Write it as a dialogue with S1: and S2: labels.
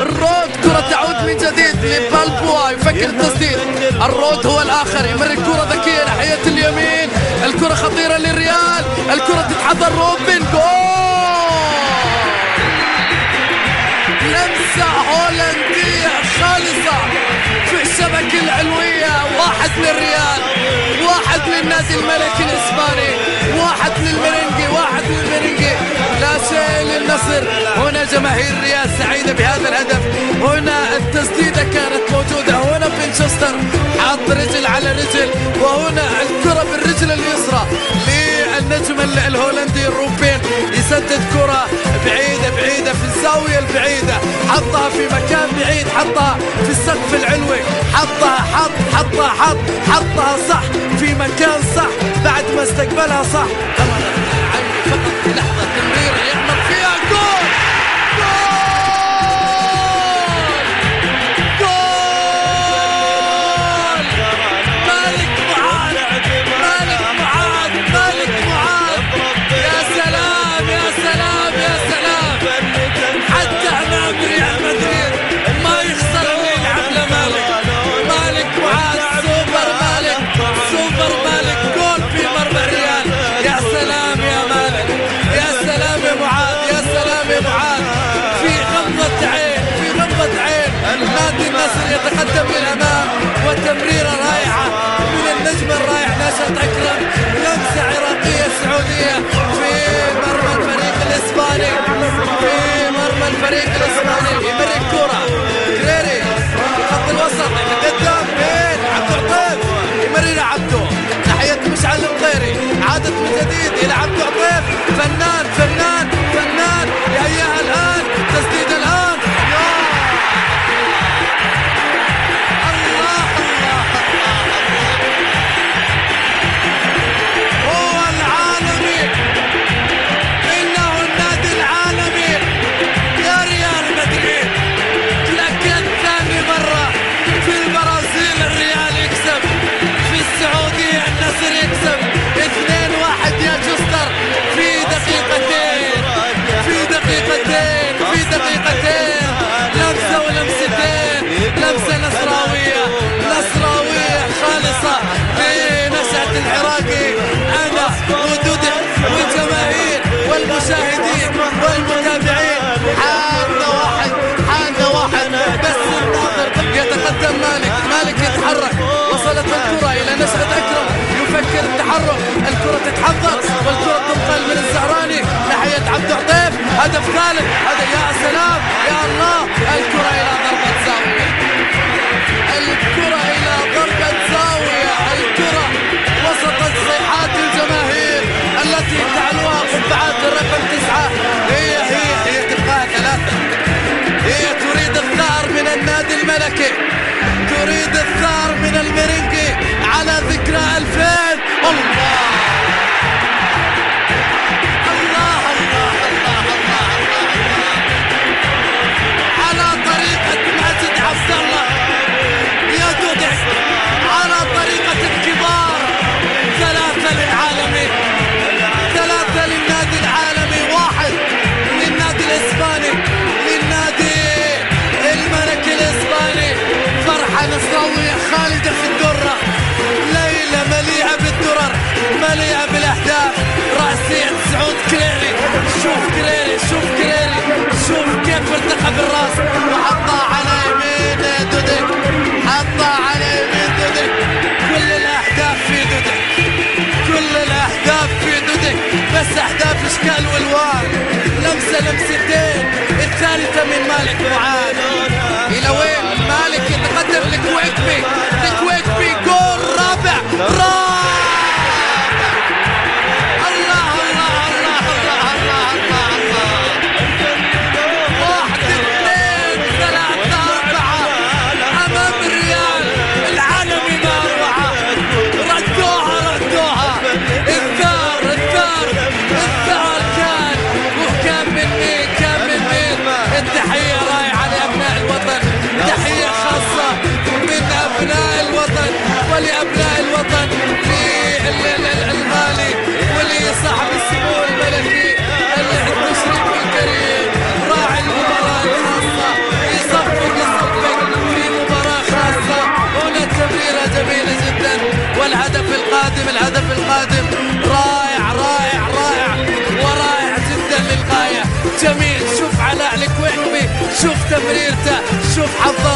S1: الرود كرة تعود من جديد لبالبوا، يفكر التسديد. الرود هو الآخر، يمر الكرة ذكية ناحية اليمين، الكرة خطيرة للريال، الكرة تتحضر روبن، جول! لمسة هولندية خالصة في الشبكة العلوية. 1 للريال، 1 للنادي الملكي الإسباني، 1 للمرنجي، 1 للمرنجي، لا شيء للنصر. هنا جماهير الريال سعيدة بهذا الهدف. هنا التسديدة كانت موجودة، هنا فينشستر حط رجل على رجل، وهنا الكرة بالرجل اليسرى للنجم الهولندي روبن، يسدد كرة بعيدة بعيدة في الزاوية البعيدة، حطها في مكان بعيد، حطها في السقف العلوي، حطها صح في مكان صح بعد ما استقبلها صح. فقط لحظة تمرير يعمل فيها جول! مالك معاذ، يا سلام يا سلام يا سلام! حتى امام ريال مدريد ما يخسر اللي يلعب لمالك. مالك معاذ، سوبر مالك، جول في مرمى الريال. يا سلام يا مالك، يا سلام يا معاذ، يا سلام يا معاذ! في غمضة عين نادي النصر يتقدم للأمام، وتمريرة رائعة من النجم الرائع ناشط أكرم، لمسة عراقية سعودية في مرمى الفريق الإسباني، يمر الكرة كريري خط الوسط يتقدم بين عبد العطيف، يمر إلى عبده ناحية مشعل القيري، عادت من جديد إلى عبد العطيف، فنان يهيئها الآن، تسديد الآن، هو العالمي، إنه النادي العالمي يا ريال مدريد. لكن ثاني مرة في البرازيل الريال يكسب، في السعودية النصر يكسب 2-1 يا جستر في دقيقتين، لمسة ولمستين، لمسة نصراوية خالصة لنشأة العراقي. أنا ودودع والجماهير والمشاهدين والمتابعين حان واحد بس الناظر. يتقدم مالك يتحرك، وصلت الكرة إلى نشأة أكرم، يفكر التحرك، الكرة تتحضر والكرة تنقل من الزهراني ناحية عبد العطيف، هدف ثالث، هذا يا سلام يا الله! الكرة إلى ضربة زاوية، الكرة وسط صيحات الجماهير التي تعلوها قبعات الرقم 9. هي تبقى 3. هي تريد الثار من النادي الملكي، تريد الثار من المرنجي على ذكرى 2000. على طريقة ماجد عبد الله يا دودع، على طريقة الكبار، 3 للعالمي، 3 للنادي العالمي، 1 للنادي الإسباني، للنادي الملكي الإسباني. فرحة نصراوية خالدة في الدرة، ليلة مليئة بالدرر، مليئة بالأهداف، رأسية سعود كريري. شوف كيف التقى بالراس وحطها على يمين دودك، كل الأهداف في دودك، بس أهداف إشكال والوان. لمستين، الثالثة من مالك معاذ. إلى وين مالك يتقدم لكويكبي، جول رابع. الله 1 2 3 4 أمام الريال العالمي، ما أروعة! ردوها الثار كان من مين؟ التحية رائعة لأبناء الوطن، تحية خاصة من أبناء الوطن. نشوف حظ